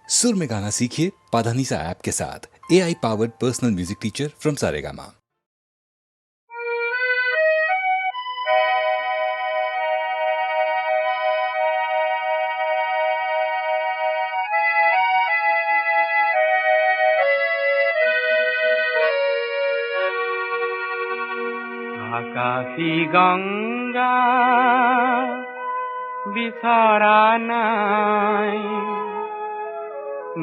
सुर में गाना सीखिए पाधानीसा ऐप के साथ। AI powered personal music teacher from Saregama. আকাশী গঙ্গা বিছরা নাই,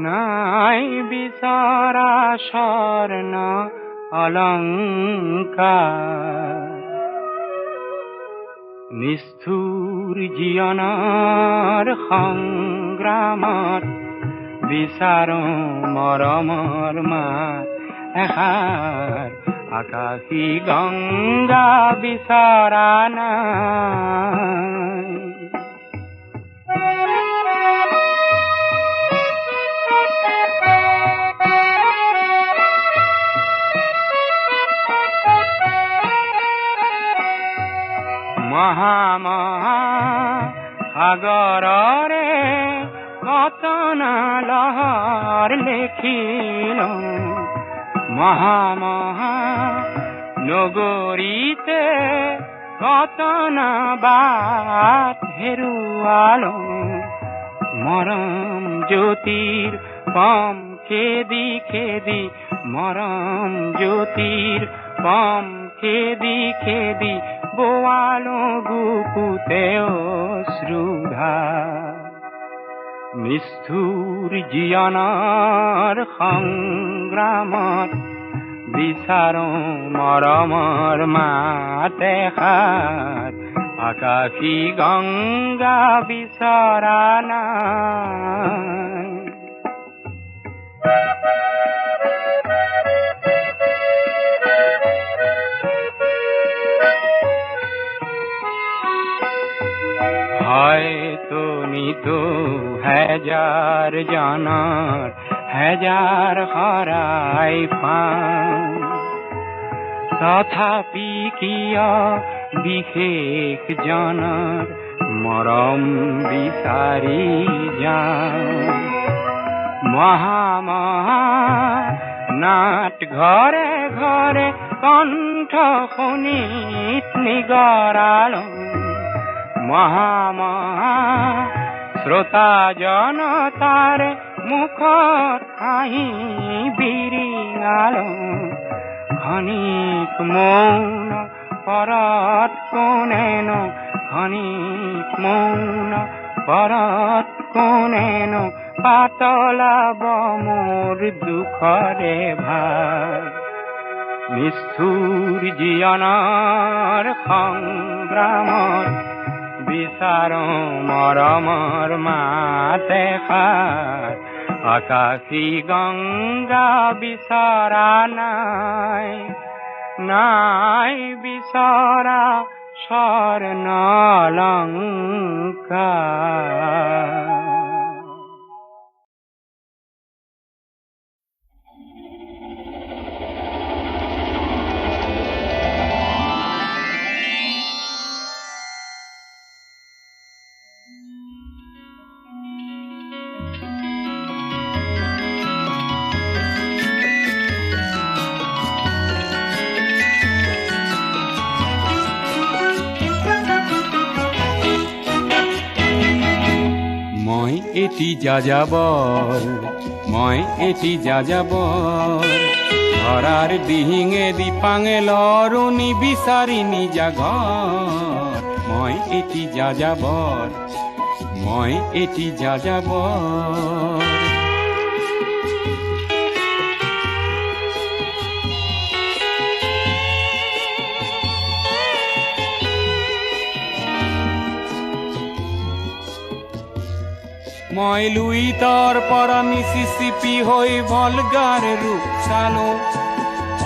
নাই বিছরা স্বর্ণ অলঙ্কার। নিষ্ঠুর জীবনৰ সংগ্ৰামত বিচাৰো মৰমৰ মাত এষাৰ। আকাশী গঙ্গা বিছৰা নাই। মহা মহা সাগৰৰে কতনা লহৰ লেখিলো, মহা মহা নগৰীতে কতনা বাট হেৰুৱালো। মৰম জ্যোতিৰ পম খেদি খেদি, মৰম জ্যোতিৰ পম খেদি খেদি বোৱালো বুকুতে অশ্ৰুধাৰ। নিষ্ঠুৰ জীৱনৰ সংগ্ৰামত বিচাৰো মৰমৰ মাত এষাৰ। আকাশী গঙ্গা বিছৰা নাই। হয়তো নিতো হাজাৰ জনৰ হাজাৰ হৰাই পাওঁ, তথাপি কিয় বিশেষ জনৰ মৰম বিচাৰি যাওঁ। মহা মহা নাট ঘৰে ঘৰে কণ্ঠ শুনিত নিগৰালো। মহা মহা শ্ৰোতা জনতাৰে মুখত হাঁহি বিৰিঙালো। ক্ষণিক মৌন পৰত কোনেনো, ক্ষণিক মৌন পৰত কোনেনো পাতলাব মোৰ দুখৰে ভাৰ। নিষ্ঠুৰ জীৱনৰ সংগ্ৰামত বিচাৰো মৰমৰ মাত এষাৰ। আকাশী গঙ্গা বিছৰা নাই, নাই বিছৰা স্বৰ্ণ অলংকাৰ। মই এটি যাযাবৰ, মই এটি যাযাবৰ, ধৰাৰ দিহিঙে দিপাঙে লৰণি বিচাৰি নিজা ঘৰ। মই এটি যাযাবৰ, মই এটি যাযাবৰ। মই লুইতৰ পৰা মিছিছিপি হৈ ভলগাৰ ৰূপ চালো,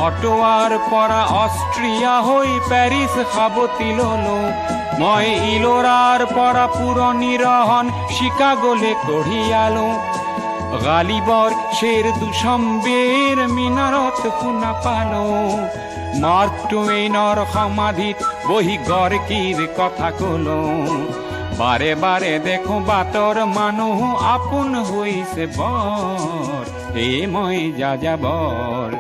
অটোৱাৰ পৰা অষ্ট্ৰিয়া হৈ পেৰিছ সাৱটি ললো। মই ইলোৰাৰ পৰা পুৰণি ৰহন চিকাগোলে কঢ়িয়ালো। গালিবৰ শ্বেৰ দুচম্বেৰ মিনাৰত শুনা পালো। মাৰ্ক টুৱেইনৰ সমাধিত বহি গৰ্কিৰ কথা কলো। বাৰে বাৰে দেখো বাটৰ মানুহ আপোন হৈছে বৰ হে মই যাযাবৰ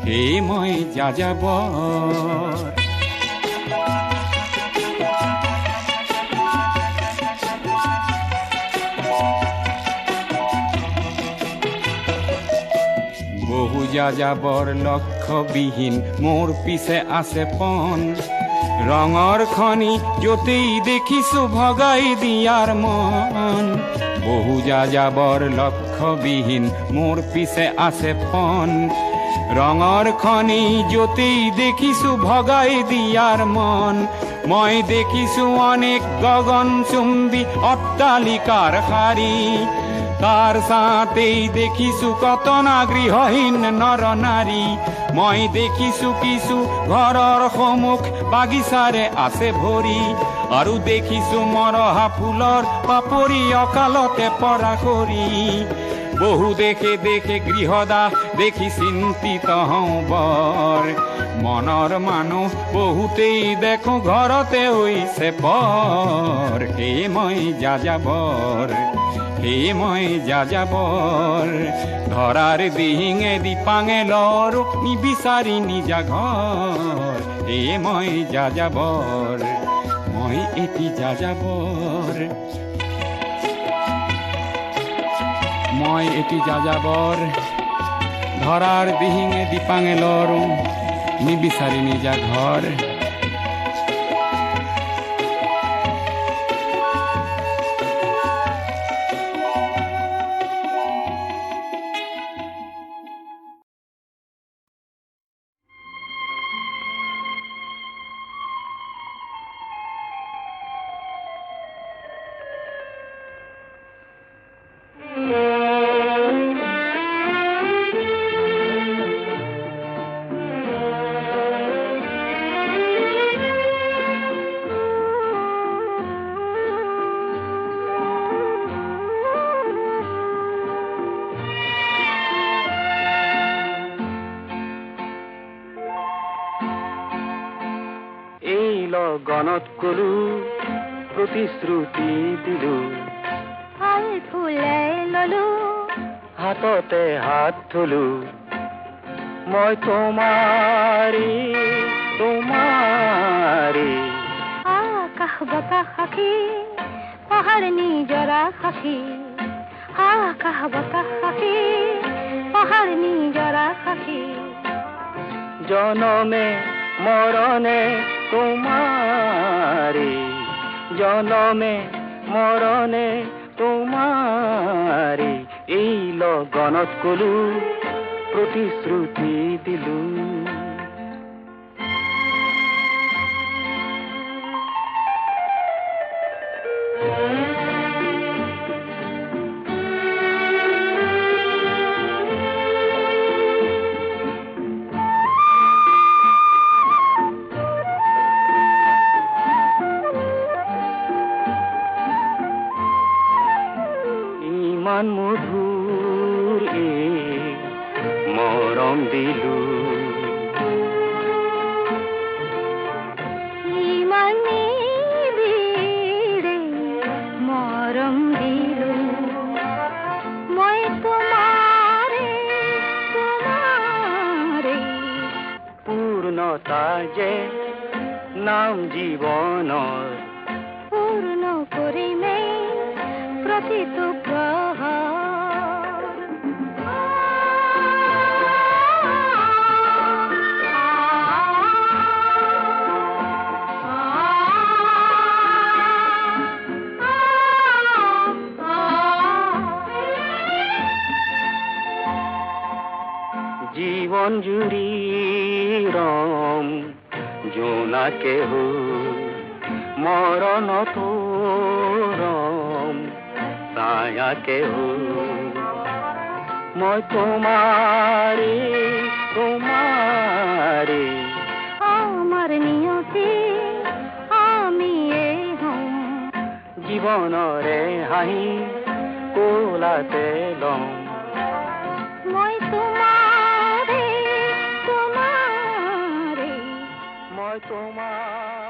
হে মই যাযাবৰ বহু যাযাবৰ লক্ষ্যবিহীন মোৰ পিছে আছে পণ ৰঙৰ খনি য'তেই দেখিছো ভগাই দিয়াৰ মন বহু যাযাবৰ লক্ষ্যবিহীন মোৰ পিছে আছে পণ ৰঙৰ খনি য'তেই দেখিছো ভগাই দিয়াৰ মন মই দেখিছো অনেক গগনচুম্বী অট্টালিকাৰ শাৰী তাৰ ছাতেই দেখিছো কতনা গৃহহীন নৰ নাৰী মই দেখিছো কিছু ঘৰৰ সন্মুখ বাগিচাৰে আছে ভৰি আৰু দেখিছো মৰহা ফুলৰ পাপৰি অকালতে পৰা কৰি বহু দেখে দেখে গৃহদাহ দেখি চিন্তিত হওঁ বৰ মনৰ মানুহ বহুতেই দেখো ঘৰতে হৈছে বৰ হে মই যাযাবৰ হে মই যাযাবৰ ধৰাৰ দিহিঙে দিপাঙে লৰ নিবিচাৰি নিজা ঘৰ হে মই যাযাবৰ মই এটি যাযাবৰ মই এটি যাযাবৰ ধৰাৰ দিহিঙে দিপাঙে লৰ নিবিচাৰি নিজা ঘৰ গণত কলো প্ৰতিশ্ৰুতি দিলো ফল ফুলে ললো হাততে হাত থলো মই তোমাৰি তোমাৰি আকাশ বতাহ সাক্ষী পাহাৰ নিজৰা সাক্ষী আকাশ বতাহ সাক্ষী পাহাৰ নিজৰা সাক্ষী জনমে মৰণে তোমাৰি জনমে মৰণে তোমাৰি এই লগনত কলো প্ৰতিশ্ৰুতি দিলো ইমান মধুৰ মৰম দিলো ইমান নিবিড়ে মৰম দিলো মই তোমাৰে তোমাৰে পূৰ্ণতা যে নাম জীৱনৰ পূৰ্ণ কৰিমে প্ৰতিটো প্ৰহৰ জীৱন জুৰি ৰম জোনাকে মৰণতো ৰম ছায়াকে মই তোমাৰি তোমাৰি আমাৰ নিয়তি আমি হম জীৱনৰে হাঁহি কোলাতে লম মই তোমাৰে তোমাৰে মই তোমাৰ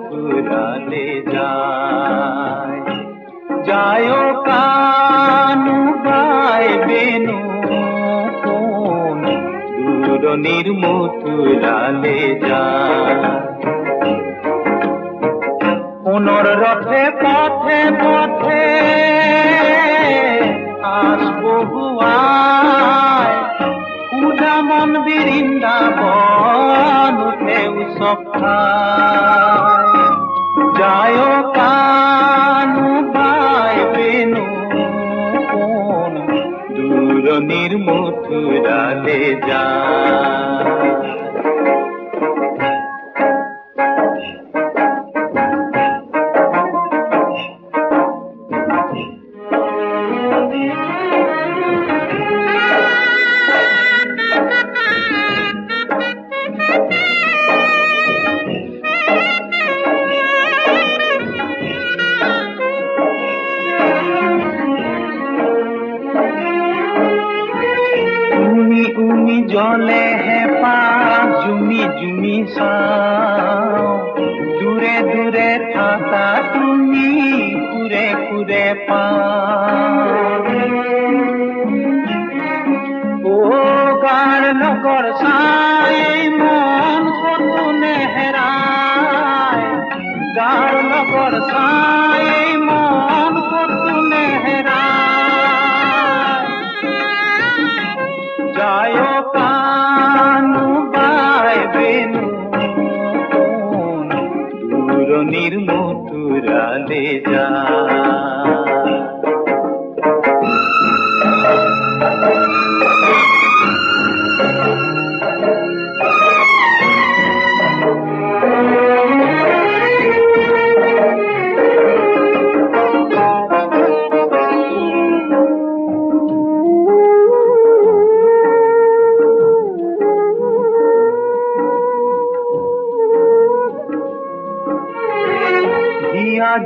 মথুরালে যায় যায় কানু গায় বেনু কোন দূরনির মথুরালে যায় পুনর রথে পথে পথে আসবো হুয়ায় উদা মন বৃন্দাবন উঠে উৎসব খায় যায় কানু গায় বেনু কোন দূরনির মথুরালে যায় জলে হে পা জুমি জুমি সাও দূরে দূরে থাকা তুমি কুরে কুরে পা ও গার নগর সাই মন কতুনে হেরায় গার নগর সাই মন কতুনে হেরায় যায় কানু গায় বেনু কোন দূরনির মথুরালে যায়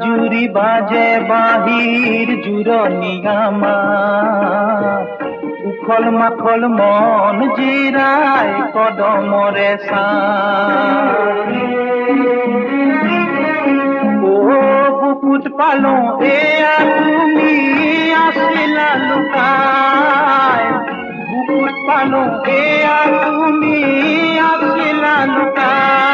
জুরি বাজে বাহির জুরনিয়ামা উখল মাখল মন জিরায় কদমরে ও বুকুট পালো এ তুমি আসিলা লুকায় বুকুট পালো এ তুমি আসিলা লুকায়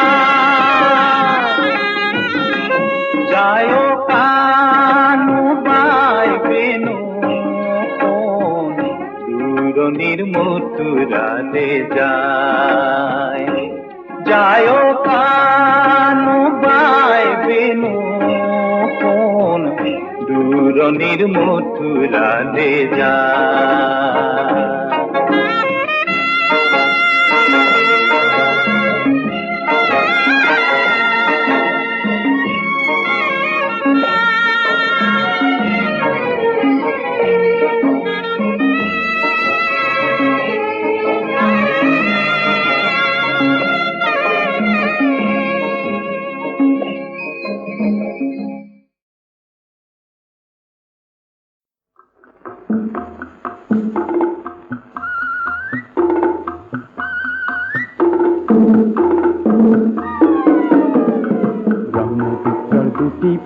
যায় কানু গায় বেনু কোন দূরনির মথুরালে যায় যায় কানু গায় বেনু কোন দূরনির মথুরালে যায়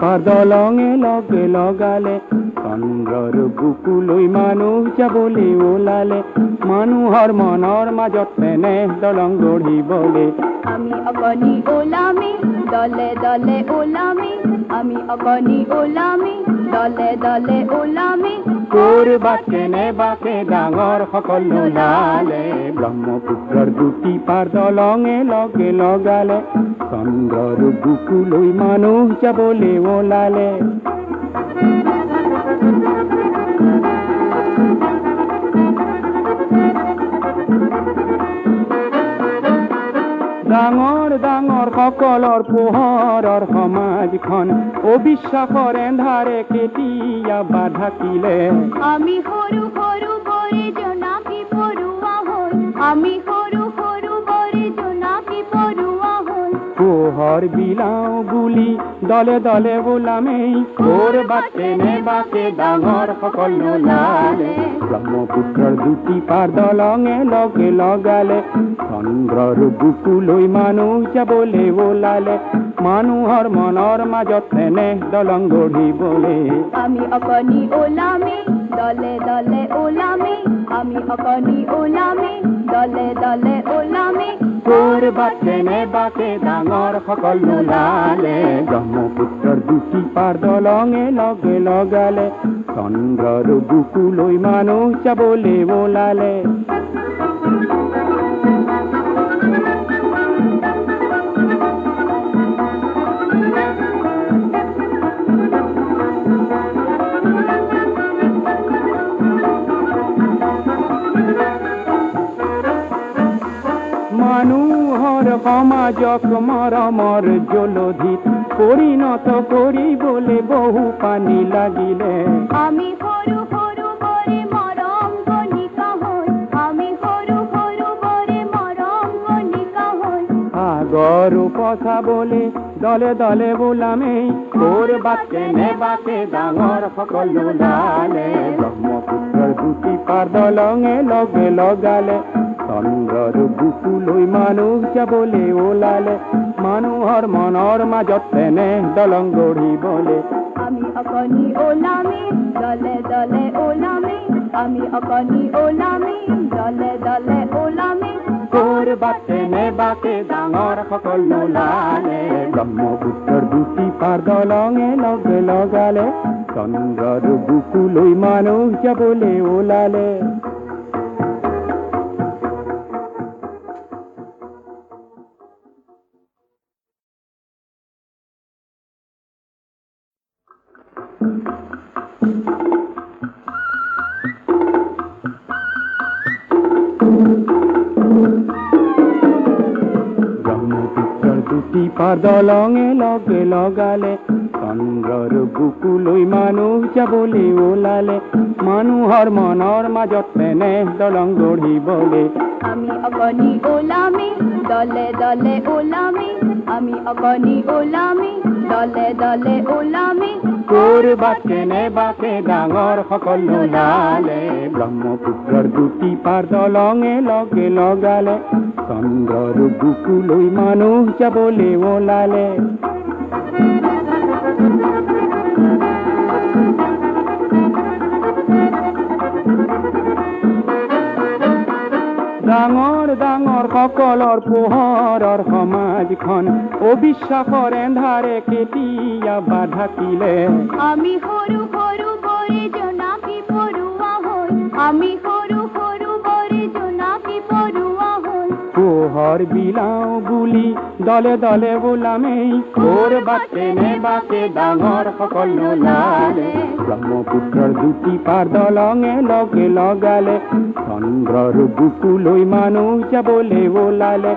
পাদলঙে লগে লগালে চন্দ্ৰৰ বুকুলৈ মানুহ যাবলৈ ওলালে মানুহৰ মনৰ মাজত তেনে দলং গঢ়িবলৈ আমি অগণি ওলামি দলে দলে ওলামি আমি অগণি ওলামি দলে দলে ওলামি কৰবাত কেনেবাকে ডাঙৰ সকল নোলালে ব্ৰহ্মপুত্ৰৰ দুটি পাৰ দলঙে লগে লগালে চন্দ্ৰৰ বুকুলৈ মানুহ যাবলৈ ওলালে ডাঙৰ ডাঙৰ সকলৰ পোহৰৰ সমাজখন অবিশ্বাসৰ এন্ধাৰে কেতিয়া বাধাকিলে আমি সৰু সৰু বৰে জনাকী পৰুৱা হ'ল আমি সৰু সৰু বৰে জনাকী পৰুৱা হ'ল পোহৰ বিলাও বুলি দলে দলে বোলামেই কৰবাতে নে বাকে ডাঙৰ সকল নোলালে ব্ৰহ্মপুত্ৰৰ দুটি পাৰ দলঙে লগে লগালে চন্দ্ৰৰ বুকুলৈ মানুহ যাবলৈ ওলালে মানুহৰ মনৰ মাজত তেনে দলং গঢ়িবলৈ আমি অকণি ওলামে দলে দলে ওলামে আমি অকণি ওলামে দলে দলে ওলামে কৰবাতে নে বাকে ডাঙৰ সকল নোলালে ব্ৰহ্মপুত্ৰৰ দুটি পাৰ দলঙে লগে লগালে চন্দ্ৰৰ বুকুলৈ মানুহ যাবলৈ ওলালে মানুহৰ সমাজক মৰমৰ জলধিত পৰিণত কৰিবলৈ বহু পানী লাগিলে আমি সৰু সৰু বৰে মৰম কণিকা হৈ আমি সৰু সৰু বৰে মৰম কণিকা হৈ সাগৰ উপচাবলৈ দলে দলে বোলামেই কৰবাতে নে বাকে ডাঙৰ সকল নোলালে ব্ৰহ্মপুত্ৰৰ দুটি পাৰ দলঙে লগে লগালে চন্দ্ৰৰ বুকুলৈ মানুহ যাবলৈ ওলালে মানুহৰ মনৰ মাজত তেনে দলং গঢ়িবলৈ আমি অকণি ওলামে দলে দলে ওলামে আমি অকণি ওলামে দলে দলে ওলামে কৰবাতে নে বাকে ডাঙৰ সকল নোলালে ব্ৰহ্মপুত্ৰৰ দুটি পাৰ দলঙে লগে লগালে চন্দ্ৰৰ বুকুলৈ মানুহ যাবলৈ ওলালে ব্ৰহ্মপুত্ৰৰ দুটি পাৰ দলঙে লগে লগালে চন্দ্ৰৰ বুকুলৈ মানুহ যাবলৈ ওলালে মানুহৰ মনৰ মাজত তেনে দলং গঢ়িবলৈ আমি অকণি ওলামে দলে দলে ওলামে আমি অকণি ওলামে দলে দলে ওলামে কৰবাতে নে বাকে ডাঙৰ সকল নোলালে ব্ৰহ্মপুত্ৰৰ দুটি পাৰ দলঙে লগে লগালে চন্দ্ৰৰ বুকুলৈ মানুহ যাবলৈ ওলালে ডাঙৰ ডাঙৰ সকলৰ পোহৰৰ সমাজখন অবিশ্বাসৰ এন্ধাৰে কেতিয়াবা ঢাকিলে আমি সৰু সৰু বৰে জোনাকী পৰুৱা হৈ আমি সৰু সৰু বৰে জোনাকী পৰুৱা হৈ পোহৰ বিলাও বুলি দলে দলে বোলামেই কৰবাতে নে বাকে ডাঙৰ সকল নোলালে ব্ৰহ্মপুত্ৰৰ দুটি পাৰ দলঙে লগে লগালে চন্দ্ৰৰ বুকুলৈ মানুহ যাবলৈ ওলালে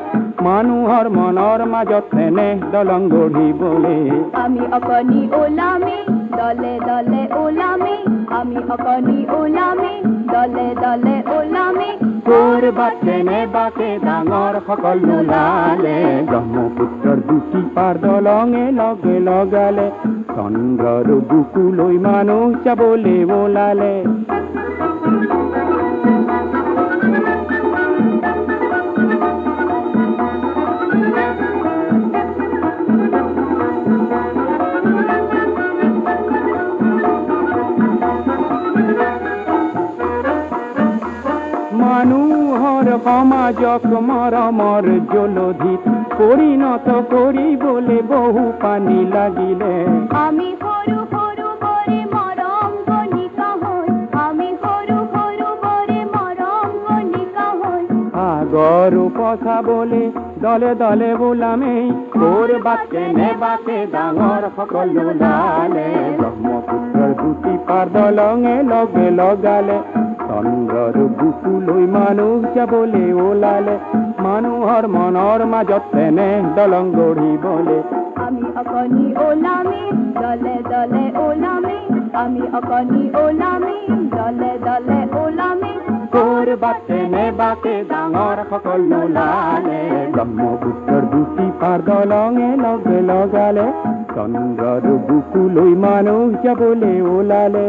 মানুহৰ মনৰ মাজত তেনে দলং গঢ়িবলৈ আমি অকণি ওলামে দলে দলে ওলামে আমি অকণি ওলামে দলে দলে ওলামে কৰবাতে নে বাকে ডাঙৰ সকল নোলালে ব্ৰহ্মপুত্ৰৰ দুটি পাৰ দলঙে লগে লগালে চন্দ্ৰৰ বুকুলৈ মানুহ যাবলৈ ওলালে মানুহৰ সমাজক মৰমৰ জলধিত পৰিণত কৰিবলৈ বহু পানী লাগিলে আমি সৰু সৰু বৰে মৰম কণিকা হৈ আমি সৰু সৰু বৰে মৰম কণিকা হৈ সাগৰ উপচাবলৈ দলে দলে বোলামেই কৰবাতে নে বাকে ডাঙৰ সকল নোলালে ব্ৰহ্মপুত্ৰৰ দুটি পাৰ দলঙে লগে লগালে চন্দ্ৰৰ বুকুলৈ মানুহ যাবলৈ ওলালে মানুহৰ মনৰ মাজত তেনে দলং গঢ়িবলৈ আমি অকণি ওলামে দলে দলে ওলামে আমি অকণি ওলামে দলে দলে ওলামে কৰবাতে নেবাতে ডাঙৰ সকল নোলালে ব্ৰহ্মপুত্ৰৰ দুটি পাৰ দলঙে লগে লগালে চন্দ্ৰৰ বুকুলৈ মানুহ যাবলৈ ওলালে